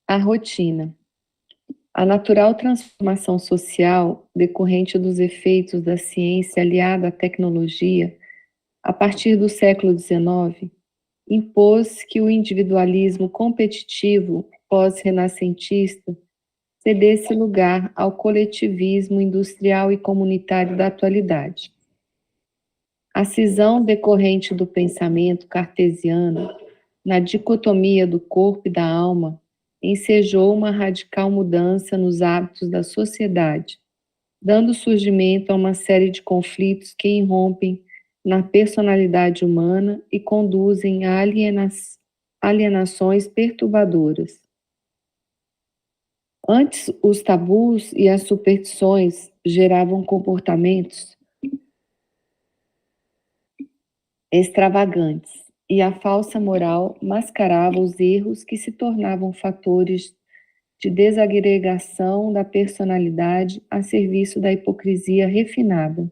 A rotina. A natural transformação social decorrente dos efeitos da ciência aliada à tecnologia, a partir do século XIX, impôs que o individualismo competitivo pós-renascentista cedesse lugar ao coletivismo industrial e comunitário da atualidade. A cisão decorrente do pensamento cartesiano na dicotomia do corpo e da alma ensejou uma radical mudança nos hábitos da sociedade, dando surgimento a uma série de conflitos que irrompem na personalidade humana e conduzem a alienações perturbadoras. Antes, os tabus e as superstições geravam comportamentos extravagantes, e a falsa moral mascarava os erros que se tornavam fatores de desagregação da personalidade a serviço da hipocrisia refinada.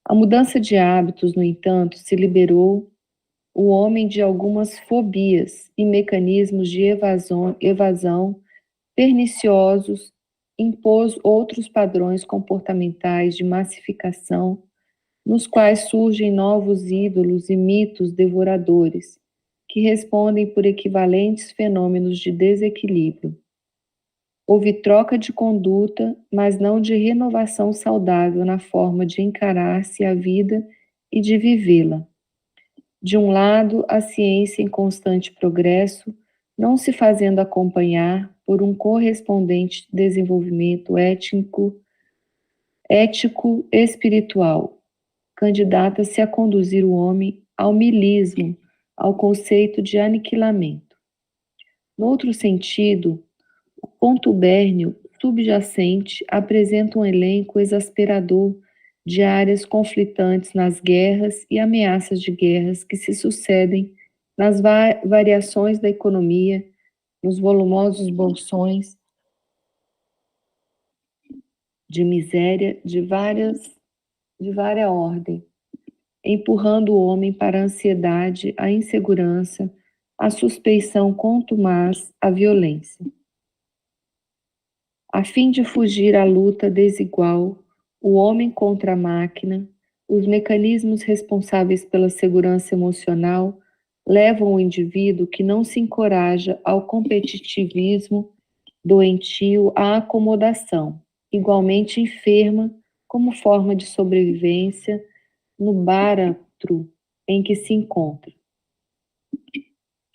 A mudança de hábitos, no entanto, se liberou o homem de algumas fobias e mecanismos de evasão perniciosos, impôs outros padrões comportamentais de massificação, nos quais surgem novos ídolos e mitos devoradores, que respondem por equivalentes fenômenos de desequilíbrio. Houve troca de conduta, mas não de renovação saudável na forma de encarar-se a vida e de vivê-la. De um lado, a ciência em constante progresso, não se fazendo acompanhar por um correspondente desenvolvimento ético-espiritual, candidata-se a conduzir o homem ao milismo, ao conceito de aniquilamento. No outro sentido, o contubérnio subjacente apresenta um elenco exasperador de áreas conflitantes nas guerras e ameaças de guerras que se sucedem nas variações da economia, nos volumosos bolsões de miséria de várias ordem, empurrando o homem para a ansiedade, a insegurança, a suspeição contumaz, a violência. A fim de fugir à luta desigual, o homem contra a máquina, os mecanismos responsáveis pela segurança emocional levam o indivíduo que não se encoraja ao competitivismo doentio à acomodação, igualmente enferma como forma de sobrevivência no báratro em que se encontra,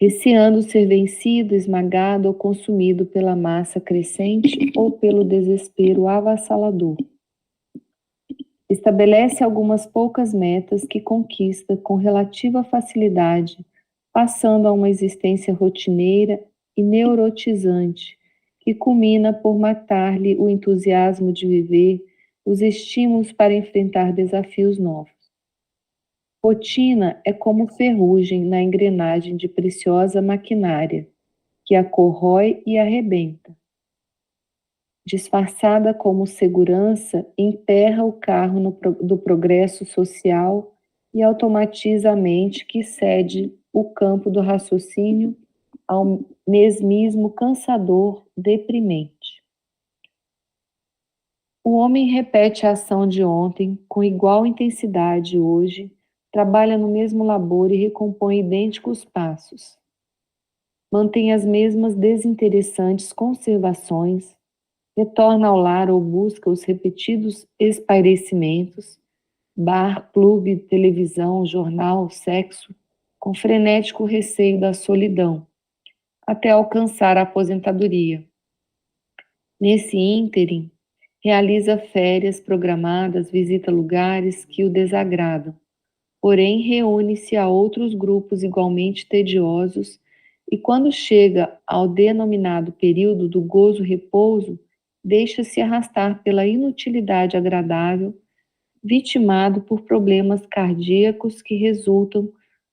receando ser vencido, esmagado ou consumido pela massa crescente ou pelo desespero avassalador. Estabelece algumas poucas metas que conquista com relativa facilidade, passando a uma existência rotineira e neurotizante, que culmina por matar-lhe o entusiasmo de viver, os estímulos para enfrentar desafios novos. Rotina é como ferrugem na engrenagem de preciosa maquinária, que a corrói e arrebenta. Disfarçada como segurança, emperra o carro do progresso social e automatiza a mente que cede o campo do raciocínio ao mesmismo cansador, deprimente. O homem repete a ação de ontem com igual intensidade hoje, trabalha no mesmo labor e recompõe idênticos passos. Mantém as mesmas desinteressantes conservações, retorna ao lar ou busca os repetidos espairecimentos, bar, clube, televisão, jornal, sexo, com frenético receio da solidão, até alcançar a aposentadoria. Nesse ínterim, realiza férias programadas, visita lugares que o desagradam, porém reúne-se a outros grupos igualmente tediosos e quando chega ao denominado período do gozo-repouso, deixa-se arrastar pela inutilidade agradável, vitimado por problemas cardíacos que resultam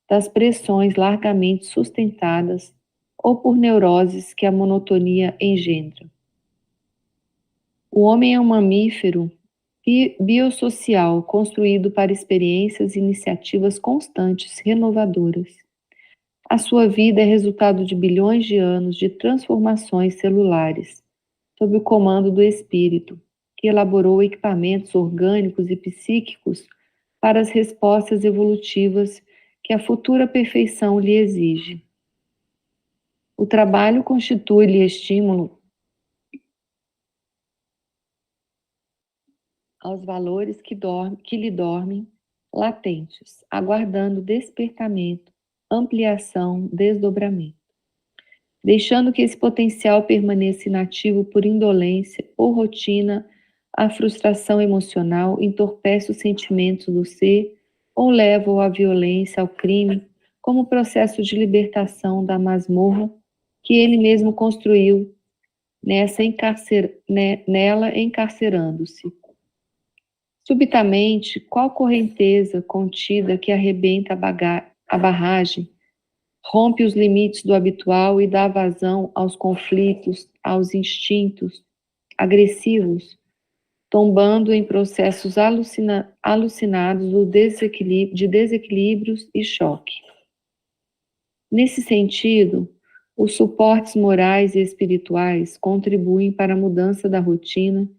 das pressões largamente sustentadas ou por neuroses que a monotonia engendra. O homem é um mamífero biossocial construído para experiências e iniciativas constantes, renovadoras. A sua vida é resultado de bilhões de anos de transformações celulares, sob o comando do espírito, que elaborou equipamentos orgânicos e psíquicos para as respostas evolutivas que a futura perfeição lhe exige. O trabalho constitui-lhe estímulo aos valores que lhe dormem latentes, aguardando despertamento, ampliação, desdobramento. Deixando que esse potencial permaneça inativo por indolência ou rotina, a frustração emocional entorpece os sentimentos do ser ou leva-o à violência, ao crime, como processo de libertação da masmorra que ele mesmo construiu nela encarcerando-se. Subitamente, qual correnteza contida que arrebenta a barragem, rompe os limites do habitual e dá vazão aos conflitos, aos instintos agressivos, tombando em processos alucinados de desequilíbrios e choque. Nesse sentido, os suportes morais e espirituais contribuem para a mudança da rotina,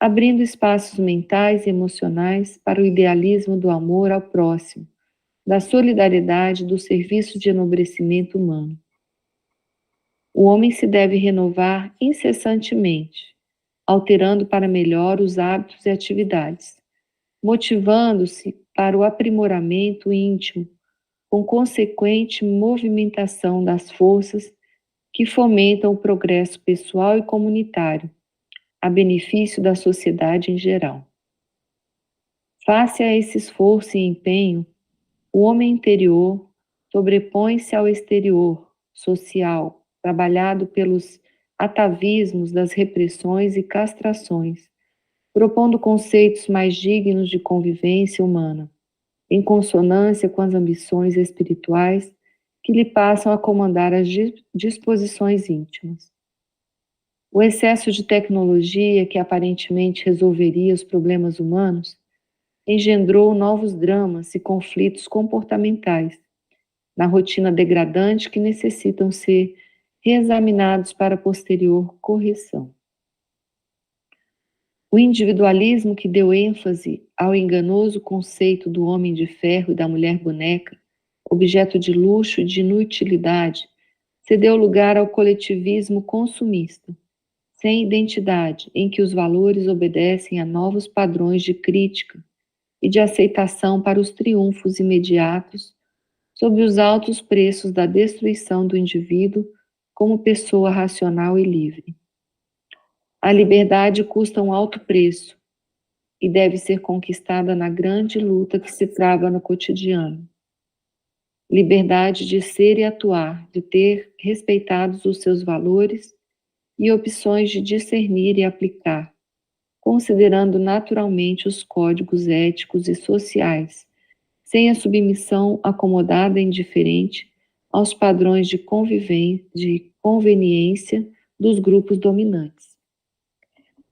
abrindo espaços mentais e emocionais para o idealismo do amor ao próximo, da solidariedade, do serviço de enobrecimento humano. O homem se deve renovar incessantemente, alterando para melhor os hábitos e atividades, motivando-se para o aprimoramento íntimo, com consequente movimentação das forças que fomentam o progresso pessoal e comunitário, a benefício da sociedade em geral. Face a esse esforço e empenho, o homem interior sobrepõe-se ao exterior, social, trabalhado pelos atavismos das repressões e castrações, propondo conceitos mais dignos de convivência humana, em consonância com as ambições espirituais que lhe passam a comandar as disposições íntimas. O excesso de tecnologia que aparentemente resolveria os problemas humanos engendrou novos dramas e conflitos comportamentais, na rotina degradante que necessitam ser reexaminados para posterior correção. O individualismo que deu ênfase ao enganoso conceito do homem de ferro e da mulher boneca, objeto de luxo e de inutilidade, cedeu lugar ao coletivismo consumista, sem identidade, em que os valores obedecem a novos padrões de crítica e de aceitação para os triunfos imediatos sob os altos preços da destruição do indivíduo como pessoa racional e livre. A liberdade custa um alto preço e deve ser conquistada na grande luta que se trava no cotidiano. Liberdade de ser e atuar, de ter respeitados os seus valores e opções de discernir e aplicar, considerando naturalmente os códigos éticos e sociais, sem a submissão acomodada e indiferente aos padrões de conveniência dos grupos dominantes.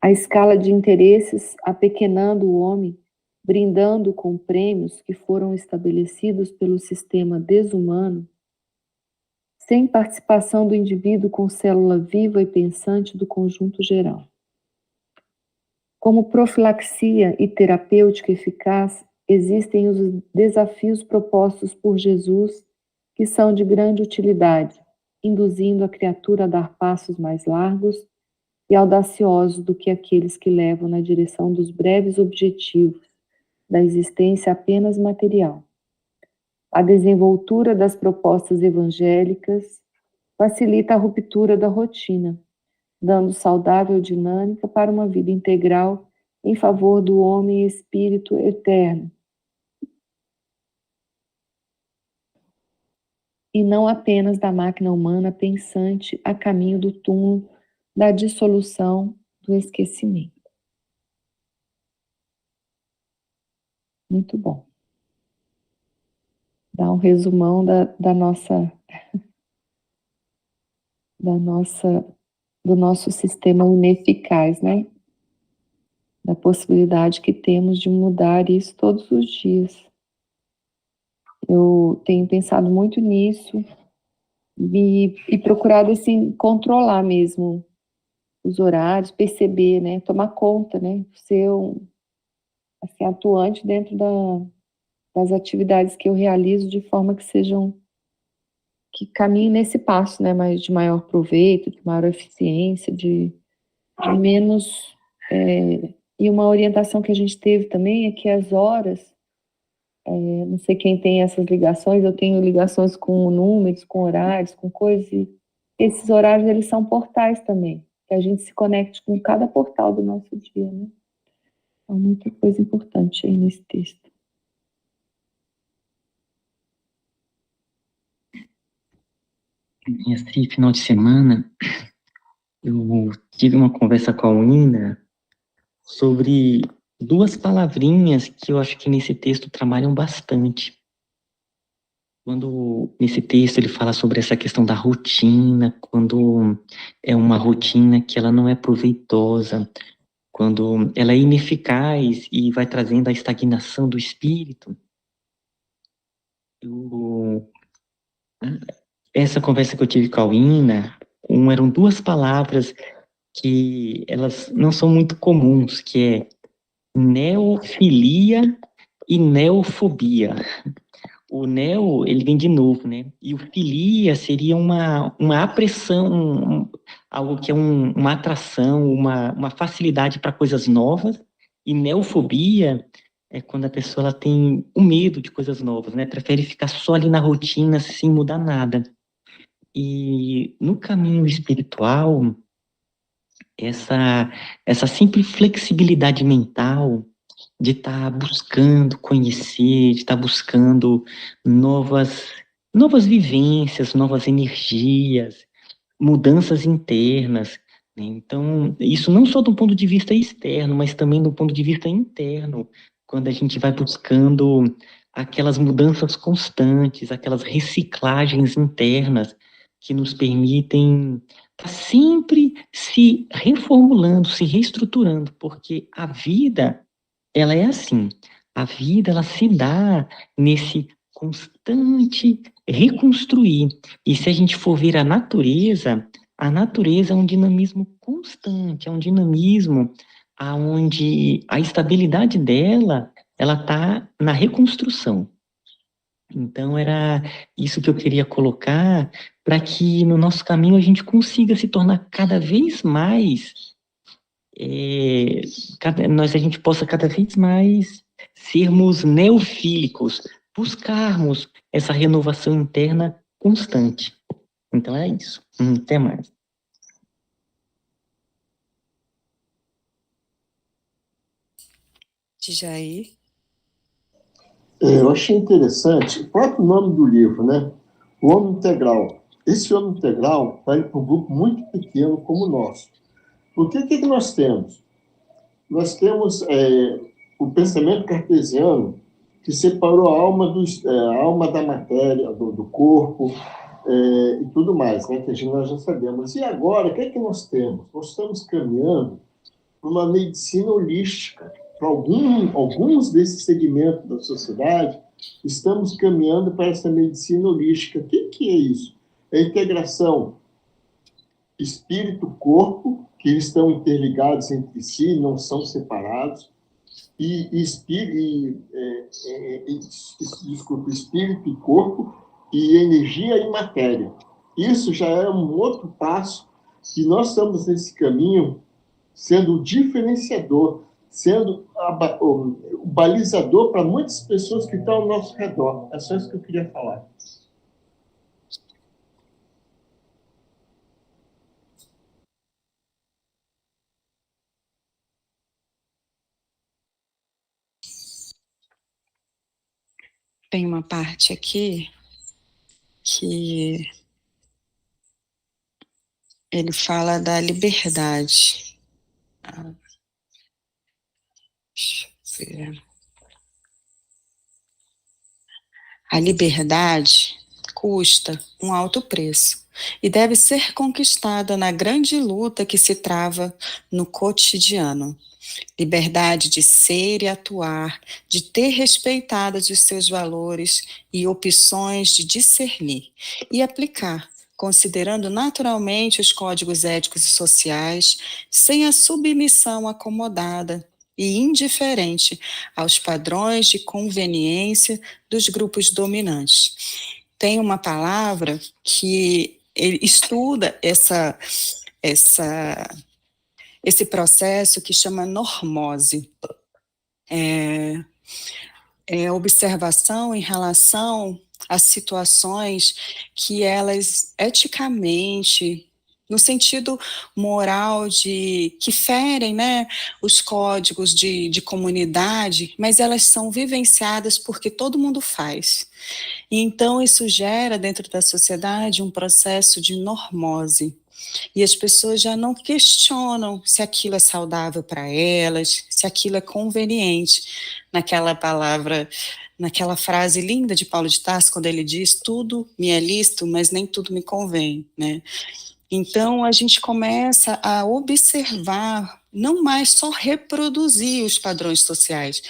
A escala de interesses apequenando o homem, brindando com prêmios que foram estabelecidos pelo sistema desumano, sem participação do indivíduo com célula viva e pensante do conjunto geral. Como profilaxia e terapêutica eficaz, existem os desafios propostos por Jesus, que são de grande utilidade, induzindo a criatura a dar passos mais largos e audaciosos do que aqueles que levam na direção dos breves objetivos da existência apenas material. A desenvoltura das propostas evangélicas facilita a ruptura da rotina, dando saudável dinâmica para uma vida integral em favor do homem e espírito eterno, e não apenas da máquina humana pensante a caminho do túmulo, da dissolução, do esquecimento. Muito bom. Dá um resumão do nosso sistema ineficaz, né? Da possibilidade que temos de mudar isso todos os dias. Eu tenho pensado muito nisso, e procurado, assim, controlar mesmo os horários, perceber, né, tomar conta, né, ser assim, atuante dentro das atividades que eu realizo de forma que caminhem nesse passo, né, mas de maior proveito, de maior eficiência, de menos, e uma orientação que a gente teve também é que as horas, não sei quem tem essas ligações, eu tenho ligações com números, com horários, com coisas, e esses horários, eles são portais também, que a gente se conecte com cada portal do nosso dia, né? Então, muita coisa importante aí nesse texto. Esse final de semana, eu tive uma conversa com a Unina sobre duas palavrinhas que eu acho que nesse texto trabalham bastante. Quando nesse texto ele fala sobre essa questão da rotina, quando é uma rotina que ela não é proveitosa, quando ela é ineficaz e vai trazendo a estagnação do espírito. Essa conversa que eu tive com a Wina, eram duas palavras que elas não são muito comuns, que é neofilia e neofobia. O neo, ele vem de novo, né? E o filia seria uma apressão, algo que é uma atração, uma facilidade para coisas novas. E neofobia é quando a pessoa ela tem o medo de coisas novas, né? Prefere ficar só ali na rotina, sem mudar nada. E no caminho espiritual, essa simples flexibilidade mental de estar buscando conhecer, de estar buscando novas vivências, novas energias, mudanças internas, né? Então, isso não só do ponto de vista externo, mas também do ponto de vista interno, quando a gente vai buscando aquelas mudanças constantes, aquelas reciclagens internas que nos permitem estar sempre se reformulando, se reestruturando, porque a vida ela é assim, a vida ela se dá nesse constante reconstruir. E se a gente for ver a natureza é um dinamismo constante, é um dinamismo aonde a estabilidade dela, ela está na reconstrução. Então era isso que eu queria colocar para que no nosso caminho a gente consiga se tornar cada vez mais a gente possa cada vez mais sermos neofílicos, buscarmos essa renovação interna constante. Então é isso. Até mais. Jair? Eu achei interessante o próprio nome do livro, né? O Homem Integral. Esse Homem Integral vai para um grupo muito pequeno como o nosso. Porque o que nós temos? Nós temos o pensamento cartesiano que separou a alma da matéria, do corpo e tudo mais, né? Que nós já sabemos. E agora, o que nós temos? Nós estamos caminhando para uma medicina holística. Para alguns desses segmentos da sociedade, estamos caminhando para essa medicina holística. O que é isso? É a integração espírito-corpo, que eles estão interligados entre si, não são separados, espírito e corpo, e energia e matéria. Isso já é um outro passo, que nós estamos nesse caminho sendo o diferenciador, sendo o balizador para muitas pessoas que estão ao nosso redor. É só isso que eu queria falar. Tem uma parte aqui que ele fala da liberdade. Deixa eu ver. A liberdade custa um alto preço e deve ser conquistada na grande luta que se trava no cotidiano. Liberdade de ser e atuar, de ter respeitados os seus valores e opções de discernir e aplicar considerando naturalmente os códigos éticos e sociais, sem a submissão acomodada e indiferente aos padrões de conveniência dos grupos dominantes. Tem uma palavra que ele estuda esse processo que chama normose. É observação em relação às situações que elas eticamente, no sentido moral que ferem, né, os códigos de comunidade, mas elas são vivenciadas porque todo mundo faz. Então isso gera dentro da sociedade um processo de normose. E as pessoas já não questionam se aquilo é saudável para elas, se aquilo é conveniente. Naquela palavra, naquela frase linda de Paulo de Tarso, quando ele diz, tudo me é lícito, mas nem tudo me convém, né? Então, a gente começa a observar, não mais só reproduzir os padrões sociais.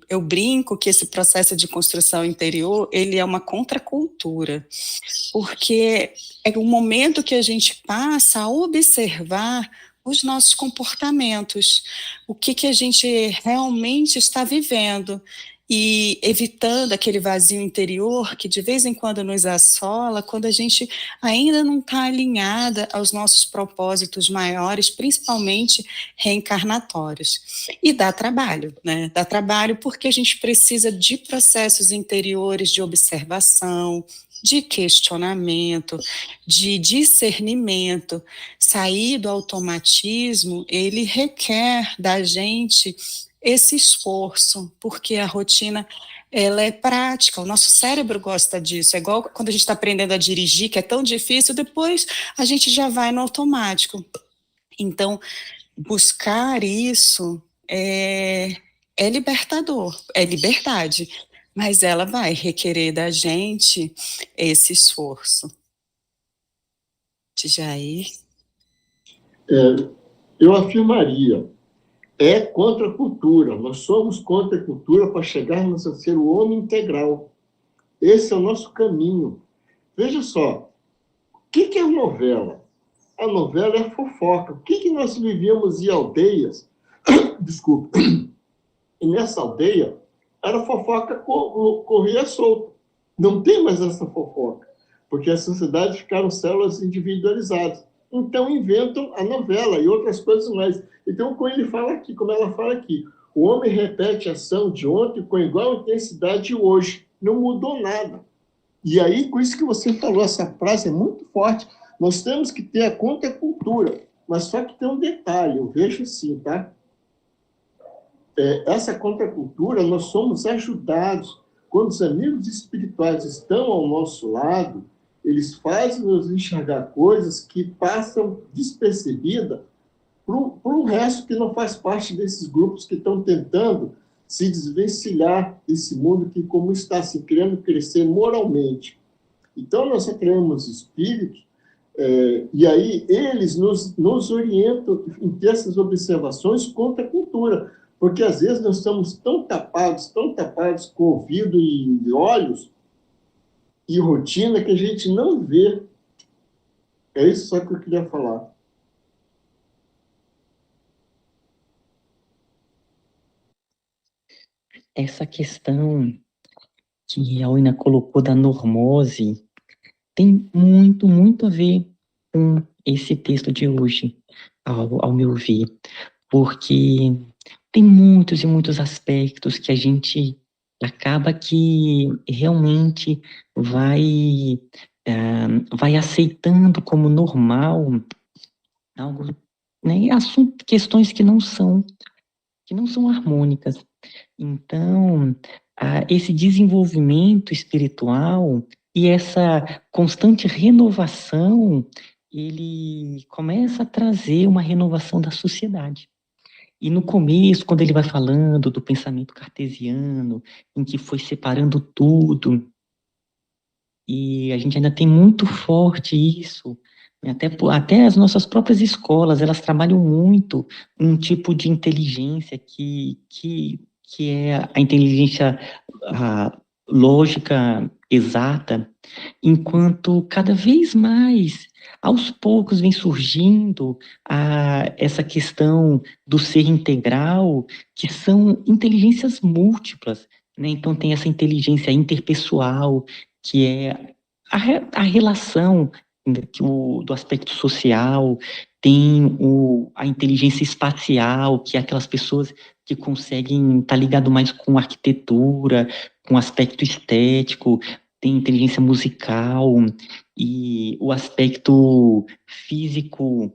Eu brinco que esse processo de construção interior, ele é uma contracultura, porque é o momento que a gente passa a observar os nossos comportamentos, o que a gente realmente está vivendo, e evitando aquele vazio interior que de vez em quando nos assola, quando a gente ainda não está alinhada aos nossos propósitos maiores, principalmente reencarnatórios. E dá trabalho, né? Dá trabalho porque a gente precisa de processos interiores de observação, de questionamento, de discernimento. Sair do automatismo, ele requer da gente esse esforço, porque a rotina, ela é prática, o nosso cérebro gosta disso, é igual quando a gente está aprendendo a dirigir, que é tão difícil, depois a gente já vai no automático. Então, buscar isso é libertador, é liberdade, mas ela vai requerer da gente esse esforço. Jair? Eu afirmaria, é contra a cultura. Nós somos contra a cultura para chegarmos a ser o homem integral. Esse é o nosso caminho. Veja só, o que é a novela? A novela é fofoca. O que nós vivíamos em aldeias? Desculpa. E nessa aldeia, era fofoca corria solta. Não tem mais essa fofoca, porque as sociedades ficaram células individualizadas. Então, inventam a novela e outras coisas mais. Então, como ela fala aqui, o homem repete a ação de ontem com igual intensidade hoje. Não mudou nada. E aí, com isso que você falou, essa frase é muito forte. Nós temos que ter a contracultura, mas só que tem um detalhe, eu vejo assim, tá? Essa contracultura, nós somos ajudados. Quando os amigos espirituais estão ao nosso lado, eles fazem nos enxergar coisas que passam despercebidas para o resto que não faz parte desses grupos que estão tentando se desvencilhar desse mundo que, como está se querendo crescer moralmente. Então, nós criamos espíritos, e aí eles nos orientam em ter essas observações contra a cultura, porque às vezes nós estamos tão tapados com ouvido e olhos e rotina que a gente não vê. É isso só que eu queria falar. Essa questão que a Oina colocou da normose tem muito, muito a ver com esse texto de hoje, ao meu ver, porque tem muitos e muitos aspectos que a gente acaba que realmente vai aceitando como normal algo, né, questões que não são harmônicas. Então, esse desenvolvimento espiritual e essa constante renovação, ele começa a trazer uma renovação da sociedade. E no começo, quando ele vai falando do pensamento cartesiano, em que foi separando tudo, e a gente ainda tem muito forte isso, até as nossas próprias escolas, elas trabalham muito um tipo de inteligência que é a inteligência lógica, exata, enquanto cada vez mais, aos poucos, vem surgindo essa questão do ser integral, que são inteligências múltiplas, né? Então tem essa inteligência interpessoal, que é a relação, né, do aspecto social, tem a inteligência espacial, que é aquelas pessoas que conseguem estar ligado mais com arquitetura, com aspecto estético, tem inteligência musical e o aspecto físico,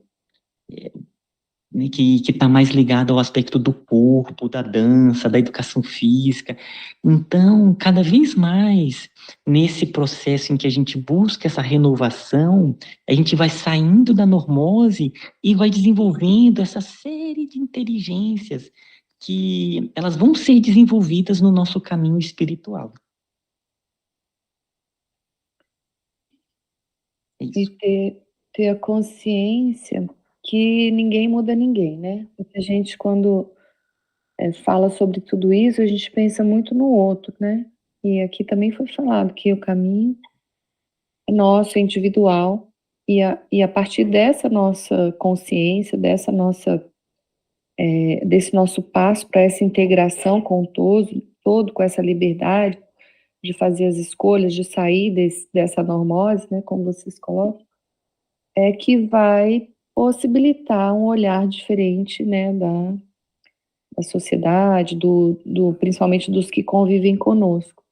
né, que está mais ligado ao aspecto do corpo, da dança, da educação física. Então, cada vez mais, nesse processo em que a gente busca essa renovação, a gente vai saindo da normose e vai desenvolvendo essa série de inteligências que elas vão ser desenvolvidas no nosso caminho espiritual. É E isso. ter a consciência que ninguém muda ninguém, né? Porque a gente, quando fala sobre tudo isso, a gente pensa muito no outro, né? E aqui também foi falado que o caminho é nosso, é individual, e a partir dessa nossa consciência, desse nosso passo para essa integração com o todo, com essa liberdade de fazer as escolhas, de sair dessa normose, né, como vocês colocam, é que vai possibilitar um olhar diferente, né, da sociedade, principalmente dos que convivem conosco,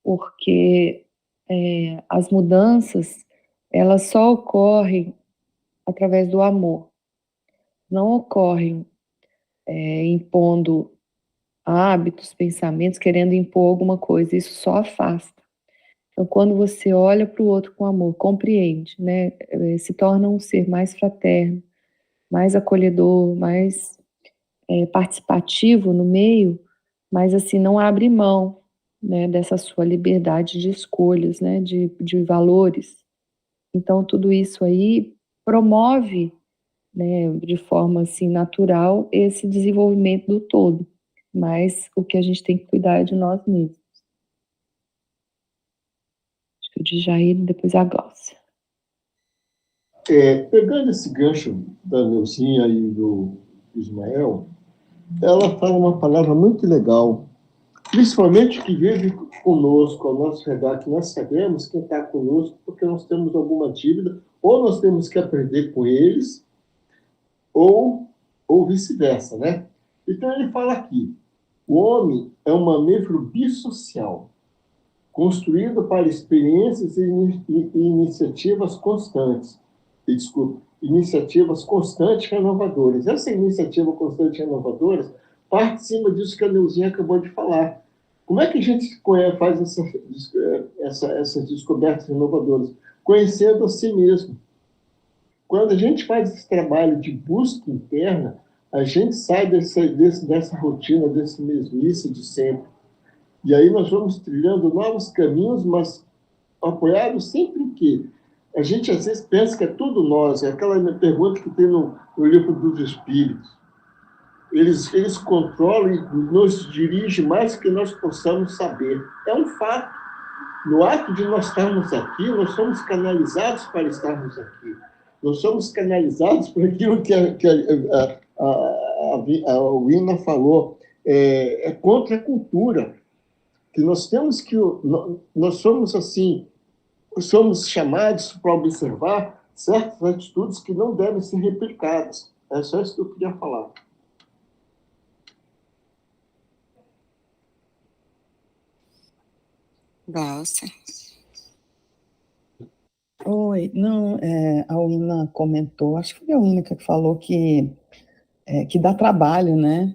porque as mudanças, elas só ocorrem através do amor, não ocorrem impondo hábitos, pensamentos, querendo impor alguma coisa, isso só afasta. Então, quando você olha para o outro com amor, compreende, né, se torna um ser mais fraterno, mais acolhedor, mais participativo no meio, mas assim, não abre mão, né, dessa sua liberdade de escolhas, né, de valores. Então, tudo isso aí promove, né, de forma assim natural, esse desenvolvimento do todo. Mas o que a gente tem que cuidar é de nós mesmos. Acho que o Djair, depois a Glaucia. Pegando esse gancho da Neuzinha e do Ismael, ela fala uma palavra muito legal, principalmente que vive conosco, ao nosso redor, que nós sabemos quem está conosco, porque nós temos alguma dívida, ou nós temos que aprender com eles, ou vice-versa, né? Então ele fala aqui, o homem é um mamífero bissocial, construído para experiências e iniciativas constantes. Iniciativas constantes renovadoras. Essa iniciativa constante renovadora parte de cima disso que a Neuzinha acabou de falar. Como é que a gente faz essas descobertas renovadoras? Conhecendo a si mesmo. Quando a gente faz esse trabalho de busca interna, a gente sai dessa rotina, desse mesmice de sempre. E aí nós vamos trilhando novos caminhos, mas apoiados sempre em quê? A gente às vezes pensa que é tudo nós, é aquela pergunta que tem no livro dos Espíritos. Eles controlam e nos dirigem mais do que nós possamos saber. É um fato. No ato de nós estarmos aqui, nós somos canalizados para estarmos aqui. Nós somos canalizados por aquilo que a Wina falou, é contra a cultura. Que nós temos que... Nós somos assim... Somos chamados para observar certas atitudes que não devem ser replicadas. É só isso que eu queria falar. Glaucia. Oi, não, a Wina comentou, acho que foi a única que falou que dá trabalho, né?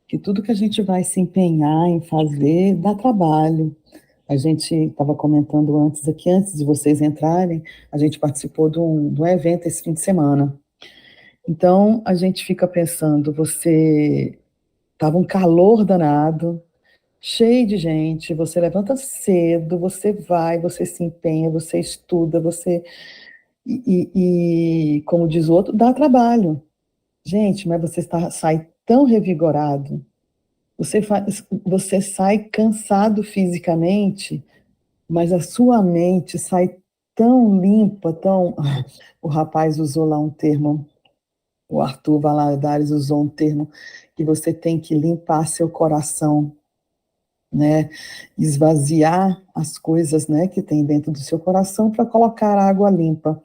Que tudo que a gente vai se empenhar em fazer dá trabalho. A gente estava comentando antes aqui, antes de vocês entrarem, a gente participou de um evento esse fim de semana. Então, a gente fica pensando, estava um calor danado, cheio de gente, você levanta cedo, você vai, você se empenha, você estuda, e como diz o outro, dá trabalho. Gente, mas você sai tão revigorado, você sai cansado fisicamente, mas a sua mente sai tão limpa, tão... O rapaz usou lá um termo, o Arthur Valadares usou um termo, que você tem que limpar seu coração, né? Esvaziar as coisas, né, que tem dentro do seu coração para colocar água limpa.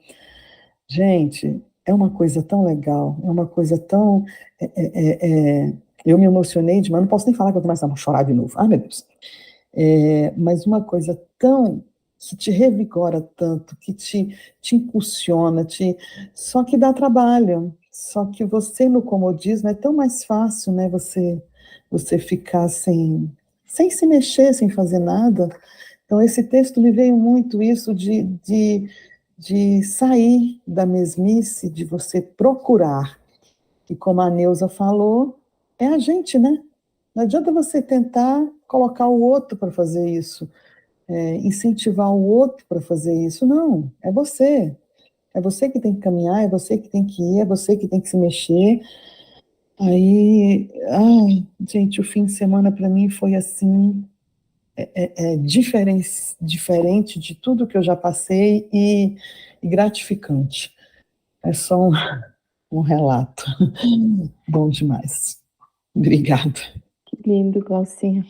Gente, é uma coisa tão legal, é uma coisa tão... eu me emocionei demais, não posso nem falar que eu começo a chorar de novo. Ah, meu Deus. Mas uma coisa tão... que te revigora tanto, que te impulsiona, só que dá trabalho. Só que você, no comodismo, é tão mais fácil, né, você ficar sem se mexer, sem fazer nada. Então, esse texto me veio muito isso de sair da mesmice, de você procurar. E como a Neuza falou, é a gente, né? Não adianta você tentar colocar o outro para fazer isso, incentivar o outro para fazer isso. Não, é você. É você que tem que caminhar, é você que tem que ir, é você que tem que se mexer. Aí, ai, gente, o fim de semana para mim foi assim, diferente de tudo que eu já passei e gratificante. É só um relato. Bom demais. Obrigada. Que lindo, Glaucinha.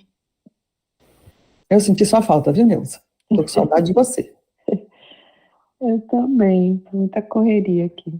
Eu senti sua falta, viu, Neuza? Tô com saudade de você. Eu também, muita correria aqui.